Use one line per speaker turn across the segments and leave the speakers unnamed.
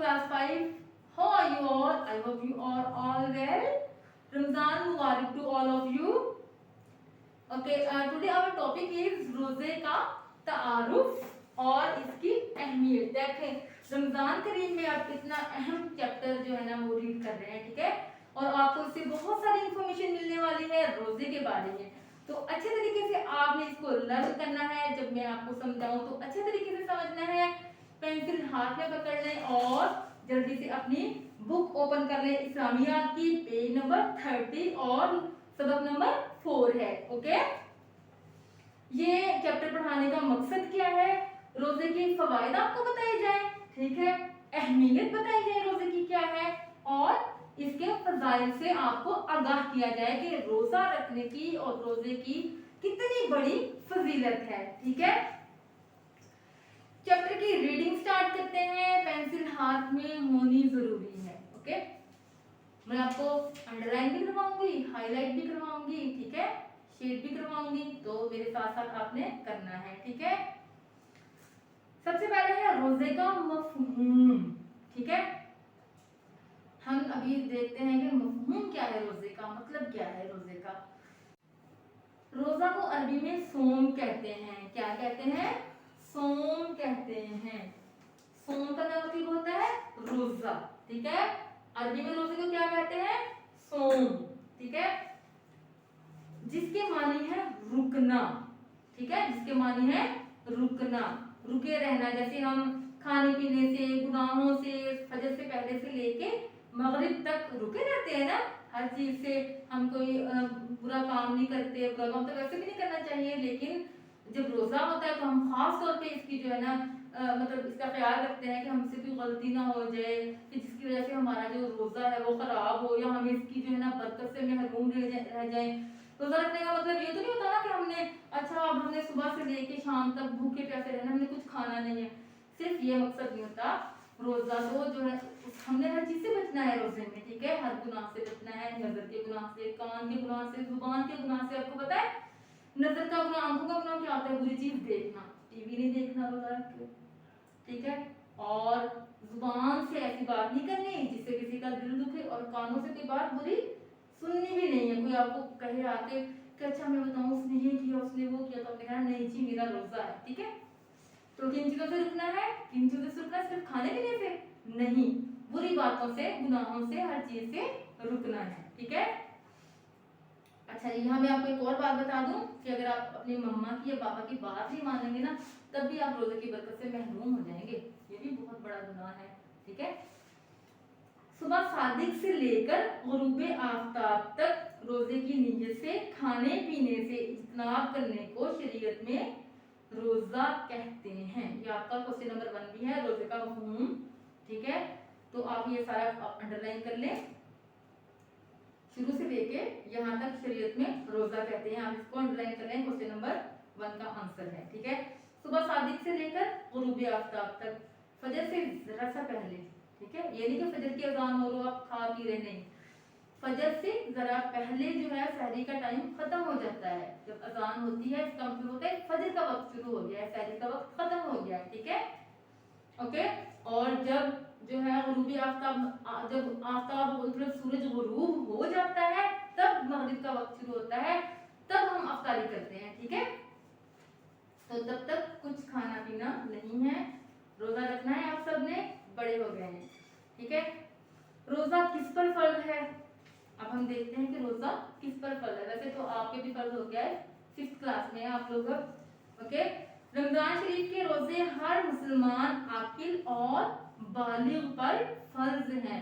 class 5. How are you all? I hope you are all well. Ramzan Mubarak to all of you. Okay, today our topic is रोजे का तारुफ और इसकी अहमियत. देखें रमजान करीम में आप इतना अहम चैप्टर जो है ना वो रीड कर रहे हैं, ठीक है, और आपको इससे बहुत सारी इंफॉर्मेशन मिलने वाली है रोजे के बारे में. तो अच्छे तरीके से आपने इसको लर्न करना है. जब मैं आपको समझाऊं तो अच्छे तरीके से समझना है. पेंसिल हाथ में पकड़ लें और जल्दी से अपनी बुक ओपन कर लें. इस्लामियात की पेज नंबर 30 और सबक नंबर 4 है. ओके, ये चैप्टर पढ़ाने का मकसद क्या है? रोजे के फवाइद आपको बताए जाए, ठीक है, अहमियत बताई जाए रोजे की क्या है, और इसके फजाइल से आपको आगाह किया जाए कि रोजा रखने की और रोजे की कितनी बड़ी फजीलत है. ठीक है, चैप्टर की रीडिंग स्टार्ट करते हैं. पेंसिल हाथ में होनी जरूरी है. ओके, मैं आपको अंडरलाइन भी करवाऊंगी, हाईलाइट भी करवाऊंगी, ठीक है, शेड भी करवाऊंगी, तो मेरे साथ साथ आपने करना है. ठीक है, सबसे पहले है रोजे का मफहूम. ठीक है, हम अभी देखते हैं कि मफहूम क्या है रोजे का, मतलब क्या है रोजे का. रोजा को अरबी में सोम कहते हैं. क्या कहते हैं? सोम कहते हैं. सोम का मतलब होता है रोजा. ठीक है, अरबी में रोजे को क्या कहते हैं? सोम. ठीक है, जिसके मानी है रुकना. ठीक है, जिसके मानी है रुकना, रुके रहना. जैसे हम खाने पीने से, गुनाहों से, फजर से पहले से लेके मगरिब तक रुके रहते हैं ना. हर चीज से हम कोई बुरा काम नहीं करते. बुरा काम तो वैसे भी नहीं करना चाहिए, लेकिन जब रोजा होता है तो हम खास तौर पे इसकी जो है ना मतलब इसका ख्याल रखते हैं कि हमसे कोई गलती ना हो जाए, कि जिसकी वजह से हमारा जो रोजा है वो खराब हो, या हम इसकी जो है ना बरकत से महरूम रह जाए. रोजा रखने का मतलब ये तो नहीं होता ना कि हमने अच्छा अब हमने सुबह से लेके शाम तक भूखे प्यासे रहना, हमने कुछ खाना नहीं है. सिर्फ ये मकसद नहीं होता. रोजा तो जो है हमने हर चीज से बचना है रोजे में. ठीक है, हर गुनाह से बचना है. नजर के गुनाह से, कान के गुनाह से, जुबान के गुनाह से. आपको पता है नजर का गुनाह, आंखों का गुनाह क्या होता है? बुरी चीज देखना, टीवी नहीं देखना रोजा रख के. ठीक है, और जुबान से ऐसी बात नहीं करनी जिससे किसी का दिल दुखे, और कानों से कोई बात बुरी सुननी भी नहीं है. कोई आपको कहे आके कि अच्छा मैं बताऊं उसने ये किया उसने वो किया, तो आपने कहा नहीं जी मेरा रोजा है. ठीक है, तो किन चीजों से रुकना है? किन चीजों से रुकना है? सिर्फ खाने पीने से नहीं, बुरी बातों से, गुनाहों से, हर चीज से रुकना है. ठीक है, अच्छा यहाँ मैं आपको एक और बात बता दूं कि अगर आप अपनी मम्मा की या पापा की बात नहीं मानेंगे ना, तब भी आप रोजे की बरकत से महरूम हो जाएंगे. ये भी बहुत बड़ा गुनाह है. ठीक है, सुबह सादिक से लेकर गुरूब आफ्ताब तक रोजे की नीयत से खाने पीने से इज्तनाब करने को शरीयत में रोजा कहते हैं. ये आपका क्वेश्चन नंबर 1 भी है, रोजे का मफहूम. ठीक है, तो आप ये सारा अंडरलाइन कर लें. शुरू से लेके यहाँ तक शरीयत में रोजा कहते हैं, आप इसको अंडरलाइन कर लें. क्वेश्चन नंबर 1 का आंसर है. ठीक है, सुबह सादिक से लेकर गुरूब आफ्ताब तक, फजर से जरा सा पहले. ठीक है, ये नहीं कि फजर की अजान हो रहा आप खा पी रहे, नहीं, फजर से जरा पहले जो है सहरी का टाइम खत्म हो जाता है. जब अजान होती है इसका मतलब होता है फजर का वक्त शुरू हो गया है, सहरी का वक्त खत्म हो गया है. ठीक है, ओके, और जब जो है गुरूब आफ्ताब, जब आफ्ताब मतलब सूरज गुरूब हो जाता है तब मगरिब का वक्त शुरू होता है, तब हम अफ्तारी करते हैं. ठीक है, तो तब तक कुछ खाना पीना नहीं है. रोजा रखना है आप सब ने, बड़े हो गए हैं. ठीक है, रोजा किस पर फर्ज है? अब हम देखते हैं कि रोजा किस पर फर्ज है. वैसे तो आपके भी फर्ज हो गया है, 5th क्लास में आप लोग. ओके, रमजान शरीफ के रोजे हर मुसलमान आकिल और बालिग पर फर्ज हैं.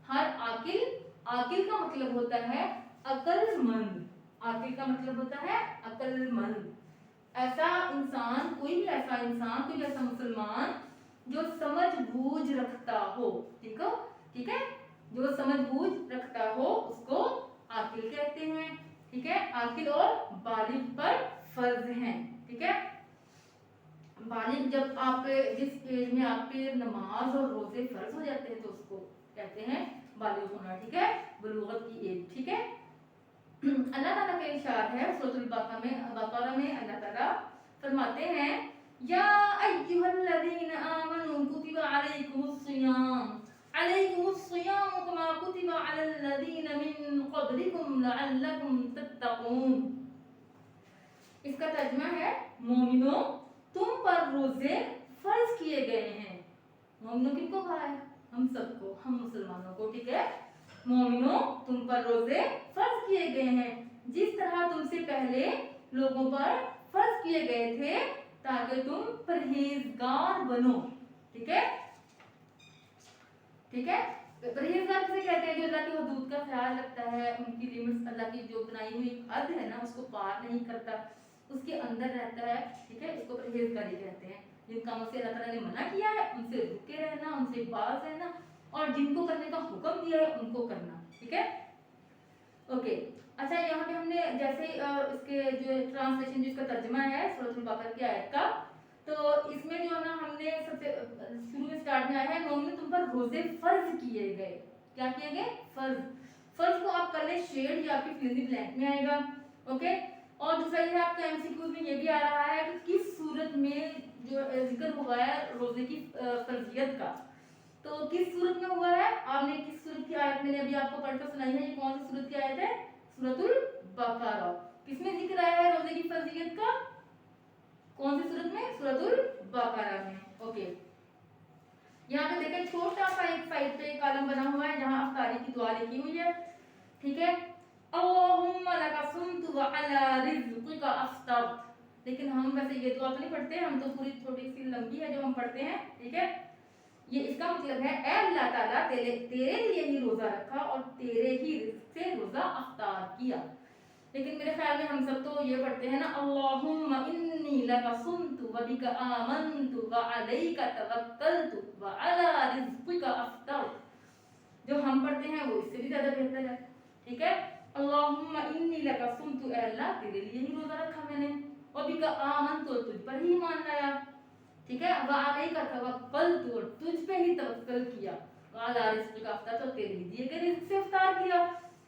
हर आकिल, आकिल का मतलब होता है अक्लमंद. आकिल का मतलब होता है अक्लमंद. ऐसा इंसान, कोई भी ऐसा इंसान, कोई भी ऐसा मुसलमान जो समझ बूझ रखता हो. ठीक हो, ठीक है, जो समझ बूझ रखता हो उसको आकिल कहते हैं. ठीक है, आकिल और बालिग पर फर्ज हैं. ठीक है, बालिग जब आप जिस एज में आप पे नमाज और रोजे फर्ज हो जाते हैं तो उसको कहते हैं बालिग होना. ठीक है, बलूगत की एज. ठीक है, अल्लाह ताला का इरशाद है सूरह बकरा में अल्लाह ताला फरमाते हैं या अय्युहल्लज़ीना आमनू कुतिबा अलैकुमुस सियाम علی الذین من قبلکم لعلکم تتقون۔ اس کا ترجمہ ہے مومنوں تم پر روزے فرض کیے گئے ہیں۔ مومنوں کن کو کہا ہے؟ ہم سب کو، ہم مسلمانوں کو، ٹھیک ہے۔ مومنوں تم پر روزے فرض کیے گئے ہیں جس طرح تم سے پہلے لوگوں پر فرض کیے گئے تھے تاکہ تم پرہیزگار بنو، ٹھیک ہے۔ ٹھیک ہے، پرہیزگار کسے کہتے ہیں؟ جو اللہ کی حدود کا خیال رکھتا ہے، ان کی لمٹس، اللہ کی جو بنائی ہوئی حد ہے نا اس کو پار نہیں کرتا، اس کے اندر رہتا ہے، ٹھیک ہے، اس کو پرہیزگاری کہتے ہیں۔ جن کاموں سے اللہ تعالیٰ نے منع کیا ہے ان سے رکے رہنا، ان سے باز رہنا، اور جن کو کرنے کا حکم دیا ہے ان کو کرنا، ٹھیک ہے۔ اوکے، اچھا یہاں پہ ہم نے جیسے اس کے جو ٹرانسلیشن جس کا ترجمہ ہے سورۃ البقرہ کی آیت کا، تو اس میں جو ہے نا ہم نے سب سے شروع میں سٹارٹ میں آیا ہے مومن تم پر روزے فرض کیے گئے۔ کیا کیے گئے؟ فرض۔ فرض کو آپ کر لیں شیڈ، یہ آپ کی فل ان دی بلینک میں آئے گا، اوکے۔ اور دوسرا یہ آپ کا MCQ میں یہ بھی آ رہا ہے کہ کس صورت میں جو ذکر ہوا ہے روزے کی فرضیت کا، تو کس صورت میں ہوا ہے؟ آپ نے کس صورت کی آیت میں نے ابھی آپ کو پڑھ کر سنائی ہے، یہ کون سی صورت کی آیت ہے؟ سورۃ البقرہ۔ کس میں ذکر آیا ہے روزے کی فرضیت کا؟ کون سی صورت میں؟ سورۃ البقرہ میں، اوکے۔ یہاں پہ دیکھیں چھوٹا سا ایک سائڈ پہ کالم بنا ہوا ہے جہاں افطاری کی دعا لکھی ہوئی ہے، ٹھیک ہے۔ اللہم لک صمت وعلی رزقک افطرت، لیکن ہم ویسے یہ دعا تو نہیں پڑھتے، ہم تو پوری تھوڑی سی لمبی ہے جو ہم پڑھتے ہیں، ٹھیک ہے۔ یہ اس کا مطلب ہے اے اللہ تعالیٰ تیرے لیے ہی روزہ رکھا اور تیرے ہی رزق سے روزہ افطار کیا۔ لیکن میرے خیال میں ہم سب تو یہ پڑھتے ہیں نا اللہم انی لک صمت وبک آمنت وعلیک توکلت وعلی رزقک افطرت، جو ہم پڑھتے ہیں وہ اس سے بھی زیادہ بہتر ہے، ٹھیک ہے۔ اللہم انی لک صمت، اے اللہ تیرے لیے ہی روزہ رکھا میں نے، وبک آمنت، اور تجھ پر ہی ایمان لایا، ٹھیک ہے، وعلیک توکلت، اور تجھ پہ ہی توکل کیا، وعلی رزقک افطرت، اور تیرے دیے گئے رزق سے افطار کیا۔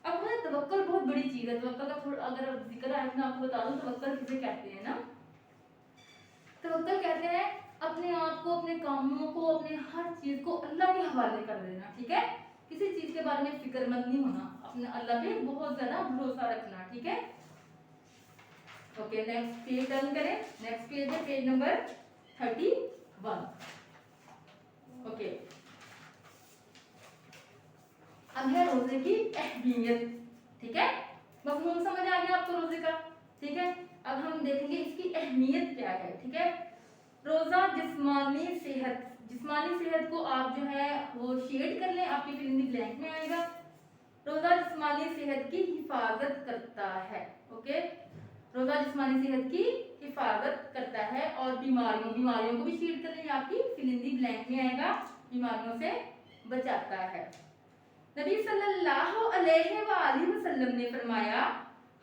اب توکل بہت بڑی چیز ہے، توکل کا تھوڑا اگر ذکر ہے میں آپ کو بتا دوں توکل کسے کہتے ہیں نا، توکل کہتے ہیں اپنے آپ کو، اپنے کاموں کو، اپنے ہر چیز کو اللہ کے حوالے کر دینا، ٹھیک ہے۔ کسی چیز کے بارے میں فکر مند نہیں ہونا، اپنے اللہ پہ بہت زیادہ بھروسہ رکھنا، ٹھیک ہے۔ اوکے، نیکسٹ پیج ٹرن کریں، نیکسٹ پیج ہے پیج نمبر 31، اوکے۔ اب ہے روزے کی اہمیت، ٹھیک ہے، مفہوم سمجھ آ گیا آپ کو روزے کا، ٹھیک ہے۔ اب ہم دیکھیں گے اس کی اہمیت کیا ہے، ٹھیک ہے۔ روزہ جسمانی صحت کو آپ جو ہے وہ شیڈ کر لیں، آپ کی فل ان دی بلینک میں آئے گا۔ روزہ جسمانی صحت کی حفاظت کرتا ہے، اوکے۔ روزہ جسمانی صحت کی حفاظت کرتا ہے اور بیماریوں کو بھی شیڈ کر لیں، آپ کی فل ان دی بلینک میں آئے گا، بیماریوں سے بچاتا ہے۔ نبی صلی اللہ علیہ وآلہ وسلم نے فرمایا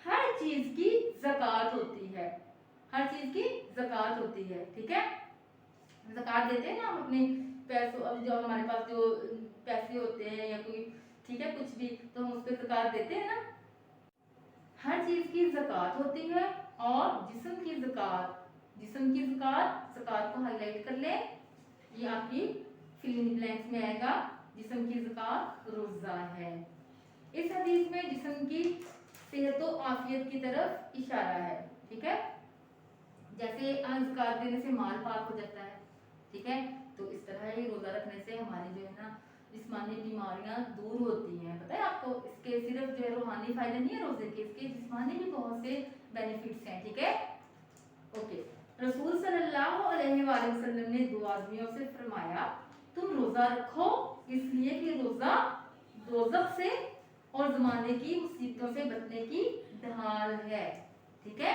ہر چیز کی زکوٰۃ ہوتی ہے، ہر چیز کی زکوٰۃ ہوتی ہے، ٹھیک ہے۔ زکوٰۃ دیتے ہیں نا ہم اپنے پیسوں، اب جو ہمارے پاس جو پیسے ہوتے ہیں یا کوئی، ٹھیک ہے، کچھ بھی تو ہم اس پہ زکوٰۃ دیتے ہیں نا۔ ہر چیز کی زکوٰۃ ہوتی ہے اور جسم کی زکوٰۃ کو ہائی لائٹ کر لیں، یہ آپ کی فل ان بلینکس میں آئے گا، جسم کی زکوٰۃ روزہ ہے۔ اس حدیث میں جسم کی صحت و عافیت کی طرف اشارہ ہے، ٹھیک ہے۔ جیسے زکوٰۃ دینے سے مال پاک ہو جاتا ہے، ٹھیک ہے، تو اس طرح ہی روزہ رکھنے سے ہماری جو ہے نا جسمانی بیماریاں دور ہوتی ہیں۔ پتہ ہے آپ کو اس کے صرف جو ہے روحانی فائدے نہیں ہے روزے کے، اس کے جسمانی بھی بہت سے بینیفٹس ہیں، ٹھیک ہے، اوکے۔ رسول صلی اللہ علیہ وآلہ وسلم نے دو آدمیوں سے فرمایا تم روزہ رکھو اس لیے کہ روزہ دوزخ سے اور زمانے کی مصیبتوں سے بچنے کی ڈھال ہے، ٹھیک ہے،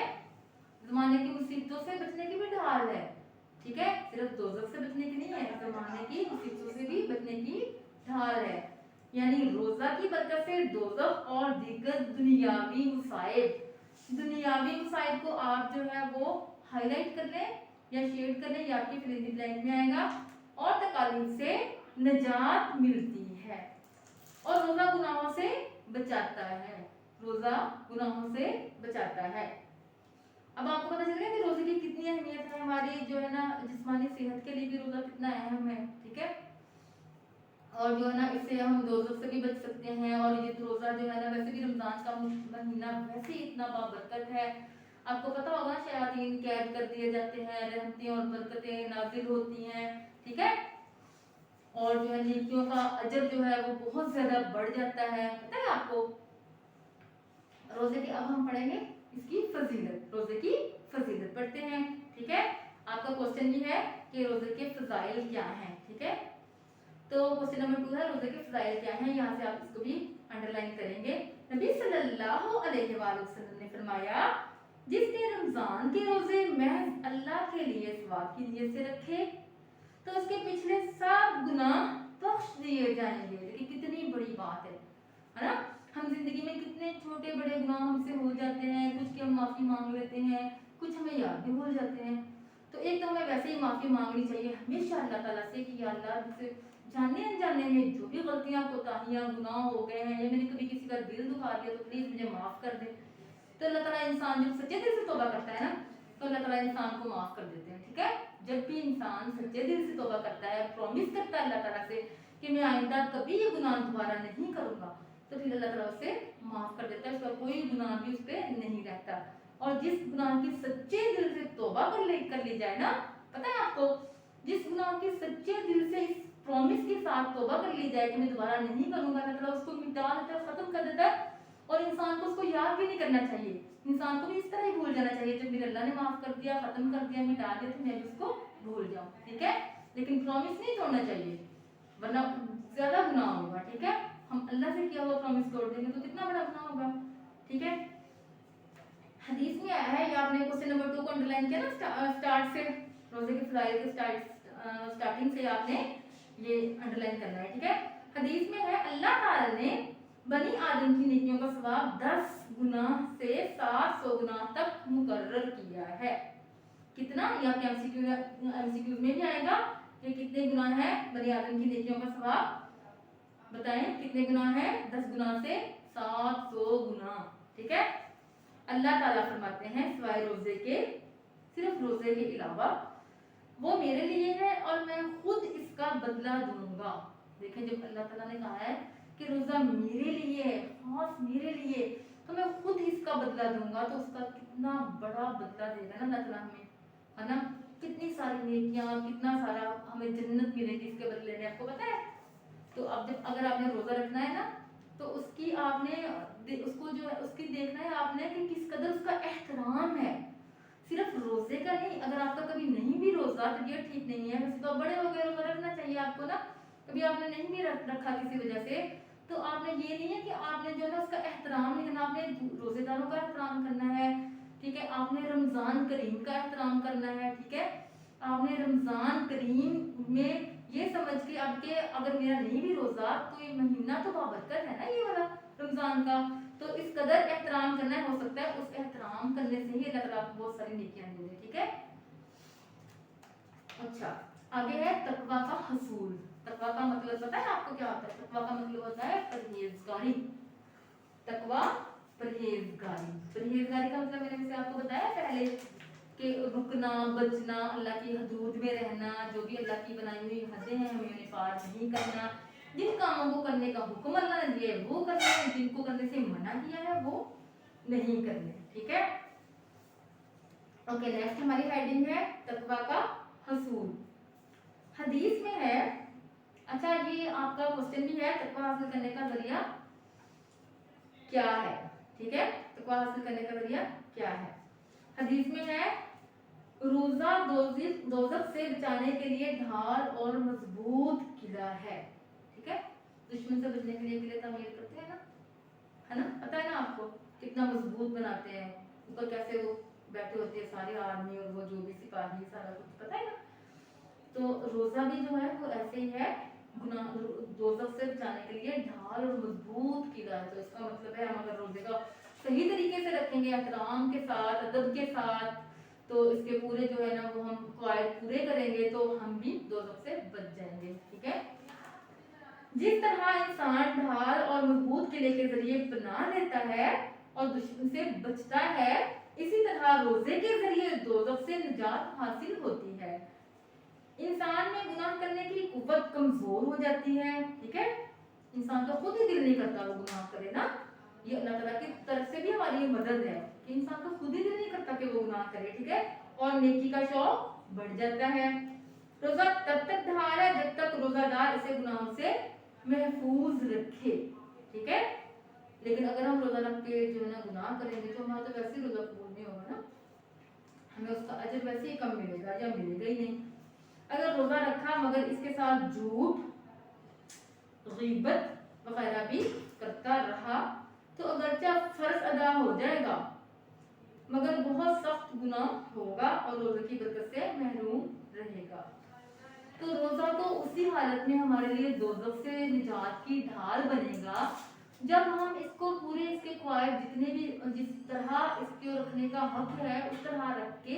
زمانے کی مصیبتوں سے بچنے کی بھی ڈھال ہے، ٹھیک ہے، صرف دوزخ سے بچنے کی نہیں ہے، زمانے کی مصیبتوں سے بھی بچنے کی ڈھال ہے۔ یعنی روزہ کی برکت سے دوزخ اور دیگر دنیاوی مصائب کو آپ جو ہے وہ ہائی لائٹ کر لیں یا شیڈ کر لیں، یا آپ کی فل ان دی بلینک میں آئے گا، اور تکالیف سے نجات ملتی ہے، اور روزہ گناہوں سے بچاتا ہے، روزہ گناہوں سے بچاتا ہے۔ اب آپ کو پتہ چل گیا کہ روزے کی کتنی اہمیت ہے، ہماری جو ہے نا جسمانی صحت کے لیے بھی روزہ کتنا اہم ہے، ٹھیک ہے۔ और जो है ना इससे हम दोजख से भी बच सकते हैं। और ये रोज़ा जो है ना वैसे भी रमज़ान का महीना वैसे ही इतना बाबरकत है, आपको पता होगा शयातीन कैद कर दिए जाते हैं, रहमतें और बरकतें नाजिल होती हैं, ठीक है। और जो है नेकियों का अजर जो है वो बहुत ज़्यादा बढ़ जाता है, पता है आपको। रोज़े की अब हम पढ़ेंगे इसकी फजीलत, रोज़े की फजीलत पढ़ते हैं, ठीक है। आपका क्वेश्चन भी है कि रोज़े के फजाइल क्या हैं, ठीक है। तो क्वेश्चन नंबर 2 है रोज़े के फजाइल क्या हैं, यहाँ से आप इसको भी अंडरलाइन करेंगे। नबी सल्लल्लाहु अलैहि वसल्लम ने फरमाया, जिसने रमज़ान के रोज़े महज अल्लाह के लिए सवाब की नीयत से रखे तो उसके पिछले सब गुनाह बख्श दिए जाएंगे। देखिए कितनी बड़ी बात है ना। हम जिंदगी में कितने छोटे बड़े गुनाह हमसे हो जाते हैं, कुछ की हम माफ़ी मांग लेते हैं, कुछ हमें याद भी भूल जाते हैं। तो एक तो हमें वैसे ही माफ़ी मांगनी चाहिए हमेशा अल्लाह ताला से कि या अल्लाह मुझसे जानने अनजाने में जो भी गलतियाँ कोताहियाँ गुनाह हो गए हैं या मैंने कभी किसी का दिल दुखा दिया तो प्लीज़ मुझे माफ़ कर दे। तो अल्लाह ताला इंसान जब सच्चे दिल से तौबा करता है ना तो अल्लाह ताला इंसान को माफ़ कर देते हैं, ठीक है। जब भी इंसान सच्चे दिल से तौबा करता है, प्रॉमिस करता है अल्लाह ताला से कि मैं आइंदा कभी ये गुनाह दोबारा नहीं करूँगा, तो फिर अल्लाह ताला उसे माफ़ कर देता है, उसका कोई गुनाह भी उस पर नहीं रहता। और जिस गुनाह की सच्चे दिल से तौबा कर ली जाए ना, पता है आपको, जिस गुनाह की सच्चे दिल से इस प्रॉमिस के साथ तौबा कर ली जाए कि मैं दोबारा नहीं करूँगा, अल्लाह ताला उसको मिटा देता है, ख़त्म कर देता है। और इंसान को उसको याद भी नहीं करना चाहिए, इंसान को भी इस तरह ही भूल जाना चाहिए, जब मेरे अल्लाह ने माफ़ कर दिया, ख़त्म कर दिया, मिटा दिया, तो मैं भी उसको भूल जाऊँ, ठीक है। लेकिन प्रॉमिस नहीं तोड़ना चाहिए वरना ज़्यादा गुनाह होगा, ठीक है। हम अल्लाह से किया हुआ प्रॉमिस तोड़ देंगे तो कितना बड़ा गुनाह होगा, ठीक है। हदीस में आया है, ये आपने क्वेश्चन नंबर 2 को अंडरलाइन किया ना, स्टार्ट से रोजे के फजाइल के स्टार्टिंग से आपने ये अंडरलाइन करना है, ठीक है। हदीस में है अल्लाह ताला ने बनी आदम की नेकियों का सवाब 10 गुना से 700 गुना तक मुकर्रर किया है। कितना, यहाँ पे एमसीक्यू में भी आएगा कि कितने गुना है बनी आदम की नेकियों का सवाब, बताएं कितने गुना है, 10 गुना से 700 गुना, ठीक है। अल्लाह ताला फरमाते हैं सिवाय रोजे के, सिर्फ रोजे के अलावा वो मेरे लिए है और मैं खुद इसका बदला दूंगा। देखें जब अल्लाह ताला ने कहा है कि रोजा मेरे लिए है, खास मेरे लिए, तो मैं खुद इसका बदला दूंगा, तो उसका कितना बड़ा बदला देगा ना अल्लाह ताला हमें, है ना। कितनी सारी नेकियां, कितना सारा हमें जन्नत मिलेगी इसके बदले में, आपको पता है। तो अब जब अगर आपने रोजा रखना है ना तो उसकी आपने उसको जो है उसकी देखना है आपने कि किस कदर उसका एहतराम है, सिर्फ रोजे का नहीं। अगर आपका कभी नहीं भी रोजा तो ये ठीक नहीं है, वैसे तो बड़े हो गए, रोजा रखना चाहिए आपको ना, कभी आपने नहीं भी रखा किसी वजह से, तो आपने ये नहीं है कि आपने जो है ना उसका एहतराम नहीं करना, आपने रोजेदारों का एहतराम करना है, ठीक है। आपने रमजान करीम का एहतराम करना है, ठीक है। आपने रमजान करीम में ये समझ के आपके अगर मेरा नहीं भी रोजा तो ये महीना तो बाबरकत है ना ये वाला रमजान का, तो इस कदर एहतराम करना है, हो सकता है उस एहतराम करने से ही अल्लाह ताला आपको बहुत सारी नेकियां दे दे, ठीक है। अच्छा आगे है तकवा का हसूल। तकवा का मतलब पता है आपको क्या होता है? तकवा का मतलब होता है परहेजगारी। तकवा परहेजगारी, परहेजगारी का मतलब मैंने जैसे आपको बताया पहले कि रुकना, बचना, अल्लाह की हदूद में रहना, जो भी अल्लाह की बनाई हुई हदें हैं हमें उन्हें पार नहीं करना, जिन कामों को करने का हुक्म अल्लाह ने दिया है वो करना है, जिनको करने से मना किया है वो नहीं करने, ठीक है। ओके नेक्स्ट हमारी हेडिंग है तकवा का हसूल। हदीस में है, अच्छा ये आपका क्वेश्चन भी है, तकवा हासिल करने का जरिया क्या है, ठीक है। तकवा हासिल करने का जरिया क्या है? हदीस में है रोजा दोजख से बचाने के लिए ढाल और मजबूत किला है, ठीक है। दुश्मन से बचने के लिए किले तामीर करते हैं ना, है ना, पता है ना आपको कितना मजबूत बनाते हैं, ऊपर कैसे वो बैठे होते हैं सारी आर्मी और वो जो भी सिपाही, सारा कुछ पता है ना। तो रोजा भी जो है वो ऐसे ही है, गुनाह दोजख से बचाने के लिए ढाल और मजबूत किला है। तो इसका मतलब है हम अगर रोजे का सही तरीके से रखेंगे, एहतराम के साथ, अदब के साथ, तो इसके पूरे जो है ना वो हम क़वाइद पूरे करेंगे तो हम भी दोजख से बच जाएंगे, ठीक है। जिस तरह इंसान ढाल और मजबूत किले के जरिए बना लेता है और दुश्मन से बचता है, इसी तरह रोजे के जरिए दोजख से निजात हासिल होती है। इंसान में गुनाह करने की कुव्वत कमजोर हो जाती है, ठीक है, इंसान तो खुद ही दिल नहीं करता वो गुनाह करे ना, ये अल्लाह ताला की तरफ से भी हमारी मदद है कि इंसान का खुद ही दिल नहीं करता कि वो गुनाह करे, ठीक है, और नेकी का शौक बढ़ जाता है। रोजा तब तक धारा जब तक रोजादार इसे गुनाहों से महफूज रखे, ठीक है, लेकिन अगर हम रोजा रख के जो है ना गुनाह करेंगे तो हमारा तो वैसे ही रोजा कबूल नहीं होगा ना, हमें उसका अजर वैसे ही कम मिलेगा या मिलेगा ही नहीं। अगर रोजा रखा मगर इसके साथ झूठ, गीबत वगैरह भी करता रहा तो अगरचे फर्ज अदा हो जाएगा मगर बहुत सख्त गुनाह होगा और रोजे की बरकत से महरूम रहेगा। तो रोजा तो उसी हालत में हमारे लिए दोज़ख से निजात की ढाल बनेगा जब हम इसको पूरे इसके ख्वाहिश जितने भी जिस तरह इसके रखने का हक है उस तरह रख के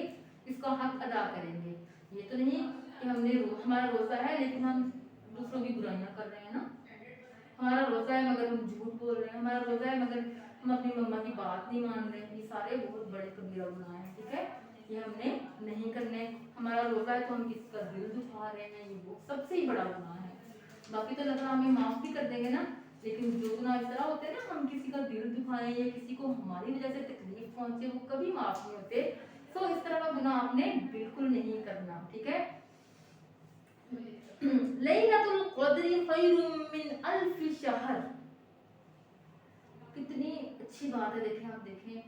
इसका हक अदा करेंगे। ये तो नहीं कि हमने हमारा रोजा है लेकिन हम दूसरों की बुराइयां कर रहे हैं ना, हमारा रोजा है मगर हम झूठ बोल रहे हैं, हमारा रोजा है मगर हम अपनी मम्मा की बात नहीं मान रहे, ये सारे बहुत बड़े कबीरा गुनाह हैं, ठीक है, ये हमने नहीं करने। हमारा रोजा है तो हम किसी का दिल दुखा रहे हैं, ये वो सबसे ही बड़ा गुनाह है। बाकी तो अल्लाह हमें माफ भी कर देंगे ना, लेकिन जो गुनाह इस तरह होते हैं ना हम किसी का दिल दुखाएं या किसी को हमारी वजह से तकलीफ पहुंचे वो कभी माफ नहीं होते। तो इस तरह का गुनाह आपने बिल्कुल नहीं करना, ठीक है। लैलतुल क़द्र खैरुम मिन अल्फ शहर, कितनी अच्छी बात है। देखें आप देखें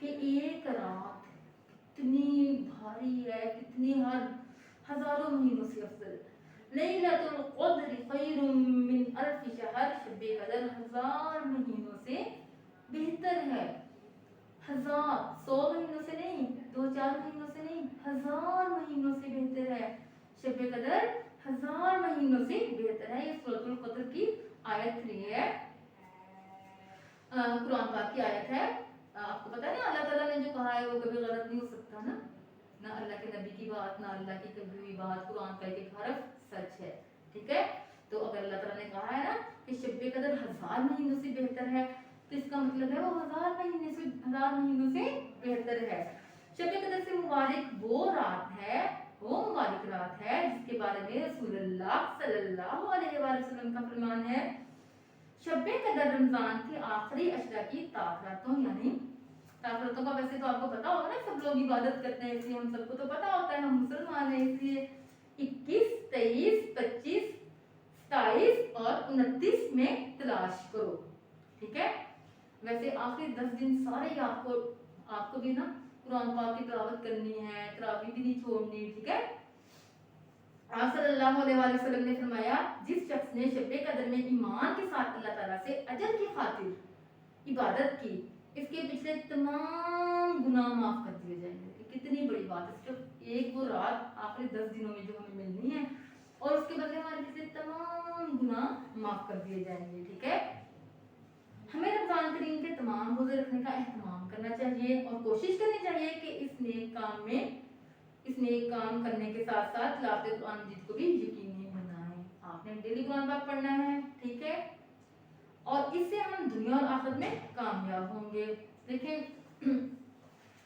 कि एक रात कितनी भारी है, कितनी हजारों महीनों से अफजल। लैलतुल क़द्र खैरुम मिन अल्फ शहर, शब कदर 1000 महीनों से बेहतर है। 1000 100 महीनों से नहीं, 2-4 महीनों से नहीं, 1000 महीनों से बेहतर है। शब कदर 1000 महीनों से बेहतर है। ये सूरतुल क़द्र की आयत 3 है, कुरान पाक की आयत है। आपको पता है ना अल्लाह ताला ने जो कहा है वो कभी गलत नहीं हो सकता ना, ना अल्लाह के नबी की बात ना अल्लाह की कभी हुई बात, कुरान का एक हरफ सच है, ठीक है। तो अगर अल्लाह ताला ने कहा है ना कि शब कदर 1000 महीनों से बेहतर है तो इसका मतलब है वो 1000 महीनों से बेहतर है। शब कदर से मुबारक वो रात है, वो मुबारक रात है जिसके बारे में रसूलुल्लाह सल्लल्लाहु अलैहि वसल्लम का फरमान है, शब कदर रमजान के आखिरी अशरा की ताकरातों, यानी ताकरातों का वैसे तो आपको पता होगा ना, सब लोग इबादत करते हैं इसलिए हम सबको तो पता होता है, हम मुसलमान हैं इसलिए 21, 23, 25, 27 और 29 में तलाश करो, ठीक है। वैसे आखिरी 10 दिन सारे ही आपको भी ना कुरान पाक की तिलावत करनी है, तरावी भी नहीं छोड़नी, ठीक है। आप सल्लल्लाहु अलैहि वसल्लम ने फरमाया, जिस शख्स ने शब कदर में ईमान के साथ अल्लाह ताला से अजर की खातिर इबादत की, इसके पिछले तमाम गुनाह माफ कर दिए जाएंगे। कितनी बड़ी बात है, सिर्फ एक वो रात आखिरी 10 दिनों में जो हमें मिलनी है और उसके बदले हमारे पिछले तमाम गुनाह माफ कर दिए जाएंगे, ठीक है। हमें रमजान करीम के तमाम रोजे रखने का एहतमाम करना चाहिए और कोशिश करनी चाहिए कि इस नेक काम करने के साथ साथ तिलावत कुरान मजीद को भी यकीनी बनाएं। आपने डेली कुरान पाक पढ़ना है, ठीक है, और इससे हम दुनिया और आखिरत में कामयाब होंगे। देखिए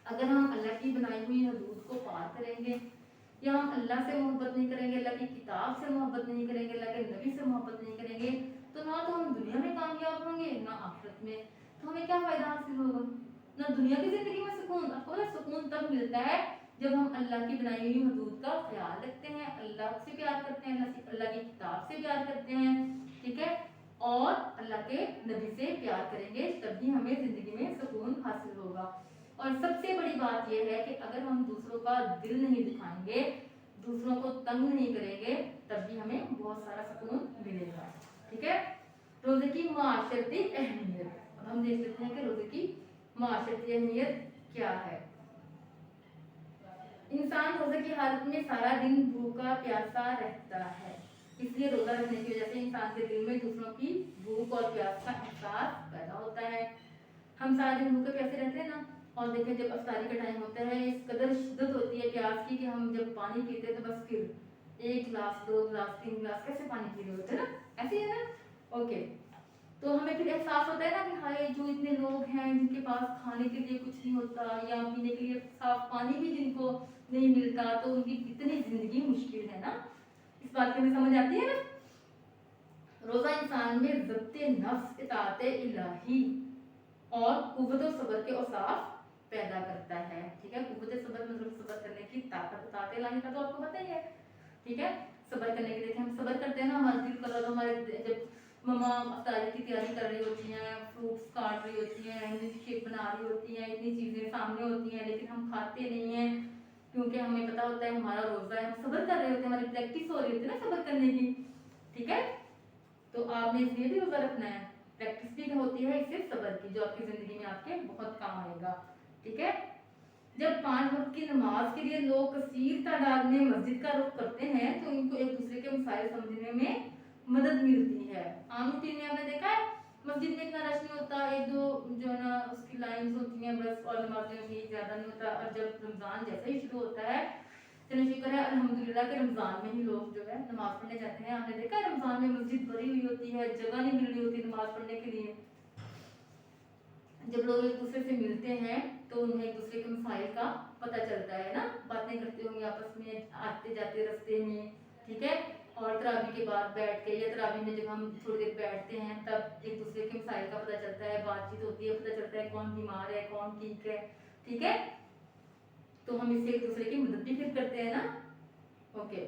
अगर हम अल्लाह की बनाई हुई हदूद को पार करेंगे या हम अल्लाह से मोहब्बत नहीं करेंगे, अल्लाह की किताब से मोहब्बत नहीं करेंगे, अल्लाह के नबी से मोहब्बत नहीं करेंगे, तो ना तो हम दुनिया में कामयाब होंगे ना आखिरत में। तो हमें क्या फायदा हासिल होगा, ना दुनिया की जिंदगी में सुकून। आपको सुकून तब मिलता है जब हम अल्लाह की बनाई हुई हदूद का ख्याल रखते हैं, अल्लाह से प्यार करते हैं, अल्लाह की किताब से प्यार करते हैं, ठीक है, और अल्लाह के नबी से प्यार करेंगे, तभी हमें जिंदगी में सुकून हासिल होगा। और सबसे बड़ी बात यह है कि अगर हम दूसरों का दिल नहीं दुखाएंगे, दूसरों को तंग नहीं करेंगे, तब भी हमें बहुत सारा सुकून मिलेगा, ठीक है। रोजे की माशरती अहमियत, अब हम देख लेते हैं कि रोजे की माशरती अहमियत क्या है। इंसान रोजे की हालत में सारा दिन भूखा प्यासा रहता है, इसलिए रोजा रखने की वजह से इंसान के दिल में दूसरों की भूख और प्यास का एहसास पैदा होता है। हम सारा दिन भूखे प्यासे रहते हैं ना, और देखें जब अफ्तारी का टाइम होता है इस कदर शिद्दत होती है प्यास की कि हम जब पानी पीते हैं तो बस फिर 1 गिलास 2 गिलास 3 गिलास कैसे पानी पी रहे होते हैं ना, ऐसे ही है ना, ओके। तो हमें फिर एहसास होता है ना कि हाय जो इतने लोग हैं जिनके पास खाने के लिए कुछ नहीं होता या पीने के लिए साफ पानी भी जिनको नहीं मिलता तो उनकी कितनी जिंदगी मुश्किल है ना। इस बात की हमें समझ आती है ना। रोजा इंसान में ज़ब्ते नफ्स, इताअत इलाही और कुव्वत सब्र के औसाफ पैदा करता है। ठीक है, कुव्वत सब्र मतलब सब्र करने की ताकत, इताअत इलाही का तो आपको पता ही है। ठीक है, सब्र करने की, देखिए हम सब्र करते हैं ना, हमारे दिल का हमारे जब मम्मा अफ्तारी की तैयारी कर रही होती हैं, फ्रूट्स काट रही होती हैं, शेक बना रही होती हैं, इतनी चीज़ें सामने होती हैं, लेकिन हम खाते नहीं हैं क्योंकि हमें पता होता है हमारा रोज़ा है, हम सब्र कर रहे होते हैं, हमारी प्रैक्टिस हो रही होती है ना सब्र करने की। ठीक है, तो आपने इसलिए भी रोज़ा रखना है, प्रैक्टिस भी होती है इससे सब्र की, जो आपकी ज़िंदगी में आपके बहुत काम आएगा। ठीक है, जब 5 वक्त की नमाज के लिए लोग कसीर तादाद में मस्जिद का रुख करते हैं तो इनको एक दूसरे के मसाइल समझने में मदद मिलती है। आम रूटीन में आपने देखा है मस्जिद में इतना रश नहीं होता, एक दो जो है ना उसकी लाइंस होती हैं बस, और नमाजें भी ज़्यादा नहीं होता। और जब रमज़ान जैसे ही शुरू होता है, चलो शुक्र है अल्हम्दुलिल्लाह के रमज़ान में ही लोग जो है नमाज पढ़ने जाते हैं। आपने देखा है रमज़ान में मस्जिद भरी हुई होती है, जगह नहीं मिल रही होती नमाज पढ़ने के लिए। जब लोग एक दूसरे से मिलते हैं तो उन्हें एक दूसरे के मसाइल का पता चलता है ना, बातें करते होंगे आपस में आते जाते रास्ते में। ठीक है, और तरावी के बाद बैठ के, या तरावी में जब हम थोड़ी देर बैठते हैं तब एक दूसरे के मसाइल का पता चलता है, बातचीत होती है, पता चलता है कौन बीमार है कौन ठीक है। ठीक है, तो हम इससे एक दूसरे की मदद भी फिर करते हैं ना। ओके,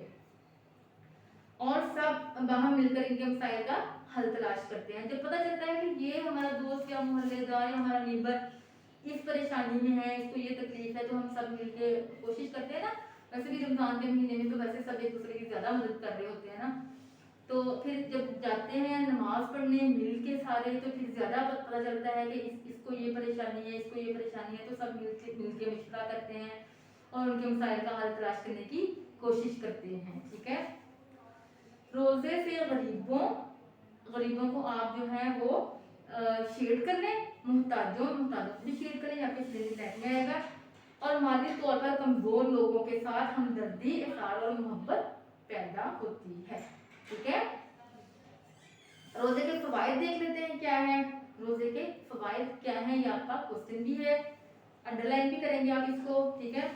और सब वहां मिलकर इनके मसाइल का हल तलाश करते हैं। जब पता चलता है कि ये हमारा दोस्त या मोहल्लेदार या हमारा नेबर इस परेशानी में है, इसको ये तकलीफ है, तो हम सब मिलके कोशिश करते हैं ना। वैसे भी रमजान के महीने में तो वैसे सब एक दूसरे की ज्यादा मदद कर रहे होते हैं ना, तो फिर जब जाते हैं नमाज पढ़ने मिल के सारे, तो फिर ज्यादा पता चलता है कि इसको ये परेशानी है, इसको ये परेशानी है, तो सब मिलके मशवरा करते हैं और उनके मसाइल का हल तलाश करने की कोशिश करते हैं। ठीक है, रोजे से गरीबों को आप जो है वो शेड कर लें, मुहताजों से भी शेड करें, यहाँ पे शेड में आएगा। और माली तौर पर कमजोर लोगों के साथ हमदर्दी, इख़्लास और मोहब्बत पैदा होती है। ठीक है, रोजे के फवाइद देख लेते हैं क्या है। रोजे के फवाइद क्या है, ये आपका क्वेश्चन भी है, अंडरलाइन भी करेंगे आप इसको। ठीक है,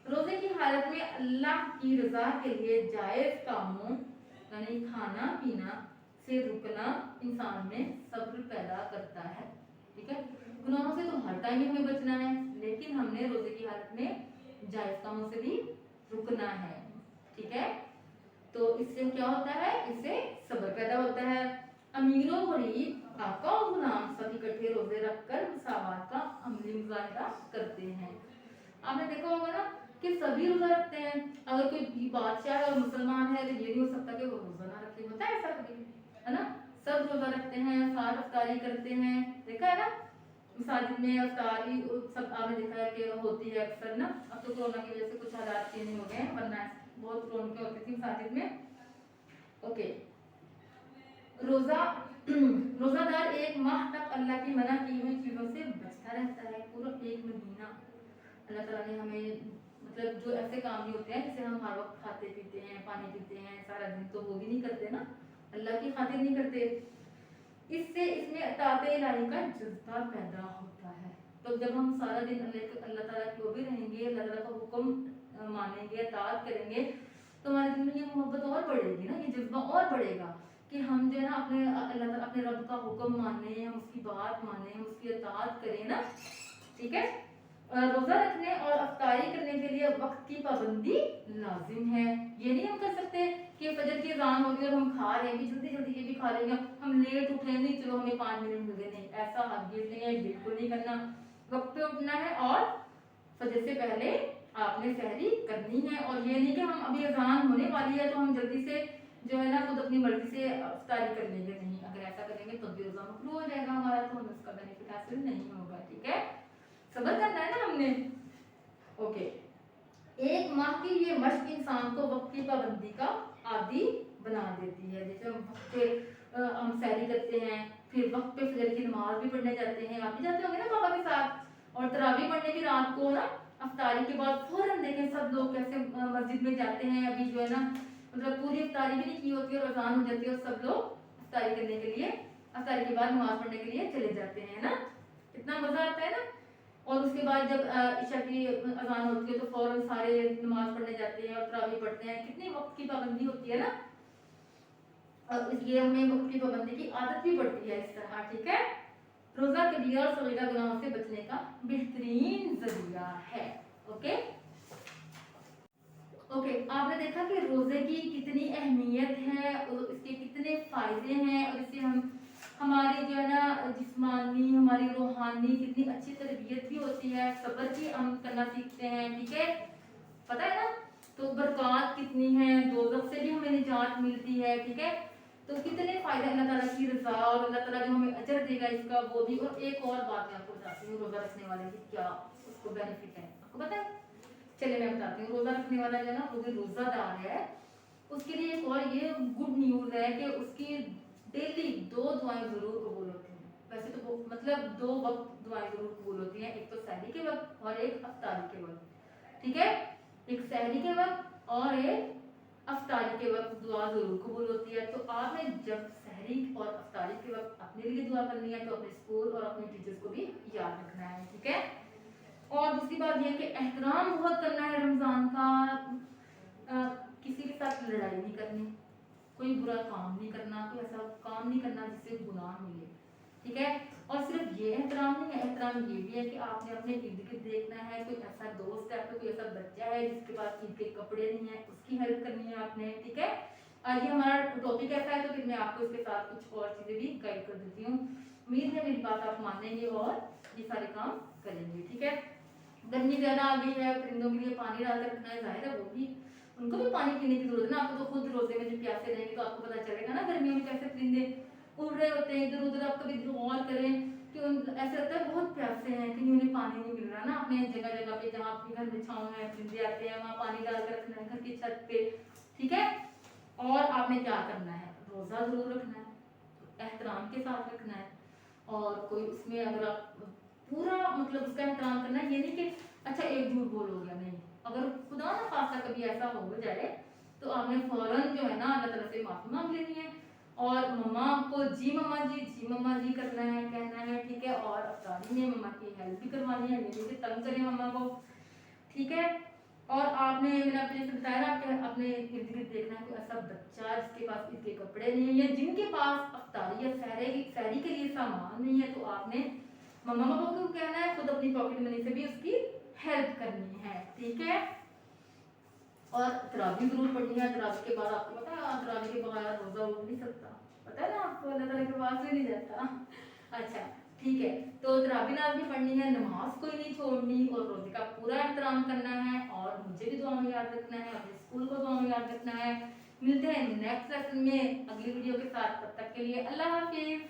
रोजे की हालत में अल्लाह की रजा के लिए जायज कामों यानी खाना पीना से रुकना इंसान में सब्र पैदा करता है। ठीक है, गुनाहों से तो हर टाइम हमें बचना है, लेकिन हमने रोजे की हालत में जायज कामों से भी रुकना है। ठीक है, तो इससे क्या होता है, इससे सब्र पैदा होता है। अमीरों गरीब आका और गुलाम सब इकट्ठे रोजे रखकर मसावत का अमली मुजाहिदा करते हैं। आपने देखा होगा ना कि सभी रोजा रखते हैं, अगर कोई बादशाह और मुसलमान है तो ये नहीं हो सकता कि वो रोजा ना रखे, होता है ऐसा कभी, है ना। सब रोजा रखते हैं, साथ अफ्तारी करते हैं, देखा है ना मसाजिद में अफ्तारी सब आपने देखा है कि होती है अक्सर ना। अब तो कोरोना की वजह से कुछ हालात चेंज हो गए हैं, वरना बहुत रौनकें होती थी मसाजिद में। ओके, रोजादार एक माह तक अल्लाह की मना की हुई चीजों से बचता रहता है, पूरा एक महीना। अल्लाह ताला ने हमें मतलब जो ऐसे काम भी होते हैं जैसे हम हर वक्त खाते पीते हैं, पानी पीते हैं सारा दिन, तो वो भी नहीं करते ना, अल्लाह की खातिर नहीं करते। इससे इसमें अताअत इलाही का जज्बा पैदा होता है। तो जब हम सारा दिन अल्लाह ताला की वो भी रहेंगे, अल्लाह ताला का हुक्म मानेंगे, अताअत करेंगे, तो हमारे दिल में ये मोहब्बत और बढ़ेगी ना, ये जज्बा और बढ़ेगा कि हम जो है ना अपने अल्लाह ताला अपने रब का हुक्म माने, हम उसकी बात माने, हम उसकी अताअत करें ना। ठीक है, रोजा रखने और अफ्तारी करने के लिए वक्त की पाबंदी लाजिम है। ये नहीं हम कर सकते कि फजर की अजान होगी और हम खा रहे हैं कि जल्दी जल्दी ये भी खा लेंगे, हम लेट उठ रहे हैं, नहीं चलो हमें 5 मिनट मिल गए, नहीं, ऐसा हरगिज़ नहीं है, बिल्कुल नहीं करना। वक्त पे उठना है और फजर से पहले आपने सहरी करनी है। और ये नहीं कि हम अभी अजान होने वाली है तो हम जल्दी से जो है ना खुद अपनी मर्जी से अफ्तारी कर लेंगे, नहीं, अगर ऐसा करेंगे तो भी रोजा मकरूह हो जाएगा हमारा, तो हमें उसका बेनिफिट हासिल नहीं होगा। ठीक है, सब्र करना है ना हमने। ओके, एक माह की ये मश्क इंसान को वक्त की पाबंदी का आदी बना देती है। जैसे हम वक्त पे हम सहरी करते हैं, फिर वक्त पे फजर की नमाज भी पढ़ने जाते हैं, आप भी जाते होंगे ना पापा के साथ, और तरावी पढ़ने भी रात को ना अफ्तारी के बाद फौरन देखें सब लोग कैसे मस्जिद में जाते हैं। अभी जो है ना मतलब पूरी अफ्तारी भी नहीं की होती है और अजान हो जाती है और सब लोग अफ्तारी करने के लिए, अफ्तारी के बाद नमाज पढ़ने के लिए चले जाते हैं ना, इतना मजा आता है ना। और उसके बाद जब ईशा की अजान होती है तो फौरन सारे नमाज पढ़ने जाते हैं और तरावी पढ़ते हैं। कितनी वक्त की पाबंदी होती है ना, और इसलिए हमें वक्त की पाबंदी की आदत भी पड़ती है इस तरह, ठीक है। रोजा कबीरा और सगीरा गुनाहों से बचने का बेहतरीन जरिया है। ओके ओके, आपने देखा कि रोजे की कितनी अहमियत है और इसके कितने फायदे हैं, और इससे हम हमारी जो है ना जिस्मानी हमारी रूहानी कितनी अच्छी तरबियत भी होती है, सब्र भी हम करना सीखते हैं, ठीक है, पता है ना। तो बरकत कितनी है, दोज़ख से भी हमें निजात मिलती है, ठीक है। तो कितने फायदे अल्लाह ताला की रजा, और अल्लाह ताला जो हमें अजर देगा इसका वो भी। और एक और बात मैं आपको बताती हूँ रोजा रखने वाले की क्या उसको बेनिफिट है, आपको पता है। चलिए मैं बताती हूँ। रोजा रखने वाला जो है ना वो भी रोजादार है, उसके लिए एक और ये गुड न्यूज है कि उसकी डेली 2 दुआएं जरूर कबूल होती हैं। वैसे तो वो मतलब 2 वक्त दुआएं जरूर कबूल होती हैं, एक तो सहरी के वक्त और एक अफ्तारी के वक्त, ठीक है। एक सहरी के वक्त और एक अफ्तारी के वक्त दुआ जरूर कबूल होती है। तो आपने जब सहरी और अफ्तारी के वक्त अपने लिए दुआ करनी है तो अपने स्कूल और अपने टीचर्स को भी याद रखना है, ठीक है। और दूसरी बात यह कि एहतराम बहुत करना है रमज़ान का। किसी के साथ लड़ाई नहीं करनी, कोई बुरा काम नहीं करना, कोई ऐसा काम नहीं करना जिससे गुनाह मिले, ठीक है। और सिर्फ ये एहतराम नहीं है, एहतराम ये भी है कि आपने अपने इर्द गिर्द देखना है, कोई ऐसा दोस्त है आपका, कोई ऐसा बच्चा है जिसके पास ईद के कपड़े नहीं है, उसकी हेल्प करनी है आपने, ठीक है। और ये हमारा टॉपिक ऐसा है तो फिर मैं आपको इसके साथ कुछ और चीज़ें भी गाइड कर देती हूँ। उम्मीद है मेरी बात आप मानेंगे और ये सारे काम करेंगे, ठीक है। गर्मी ज़्यादा आ गई है, परिंदों के लिए पानी डाल कर रखना है, जाहिर है वो भी उनको भी पानी पीने की जरूरत है ना। आपको तो खुद रोजे में जब प्यासे रहेंगे तो आपको पता चलेगा ना गर्मियों में कैसे परिंदे उड़ रहे होते हैं इधर उधर। आप कभी गौर करें कि ऐसे लगता है बहुत प्यासे हैं, कहीं उन्हें पानी नहीं मिल रहा ना। अपने जगह जगह पे जहाँ आपके घर में छाँव है, परिंदे आते हैं वहाँ पानी डाल कर रखना है घर की छत पे, ठीक है। और आपने क्या करना है, रोज़ा जरूर रखना है, एहतराम के साथ रखना है। और कोई उसमें अगर आप पूरा मतलब उसका एहतराम करना है, ये नहीं कि अच्छा एक झूठ बोल हो गया, नहीं। अगर खुदा ना खासा कभी ऐसा हो जाए तो आपने फौरन जो है ना अल्लाह ताला से माफ़ी मांग लेनी है और मम्मा को जी मम्मा जी करना है, कहना है, ठीक है। और अफ्तारी में मम्मा की हेल्प भी करवानी है, मेरे से तंग करें मम्मा को, ठीक है। और आपने मैंने आपको जैसे बताया ना कि अपने इर्द गिर्द देखना है कोई ऐसा बच्चा जिसके पास ईद के कपड़े नहीं है या जिनके पास अफ्तारी या सहरी के लिए सामान नहीं है, तो आपने मम्मा पापा को कहना है, खुद अपनी पॉकेट मनी से भी उसकी हेल्प करनी है, ठीक है। और तरावी जरूर पढ़नी है। तरावी के बाद आपको पता है तरावी के बगैर रोजा उठ नहीं सकता, पता है ना आपको, अल्लाह ताला के पास भी नहीं जाता। अच्छा ठीक है, तो तरावी भी पढ़नी है, नमाज कोई नहीं छोड़नी और रोजे का पूरा एहतराम करना है। और मुझे भी दुआ में याद रखना है, अपने स्कूल को दुआ में याद रखना है। मिलते हैं नेक्स्ट लेसन में अगली वीडियो के साथ, तब तक के लिए अल्लाह हाफिज।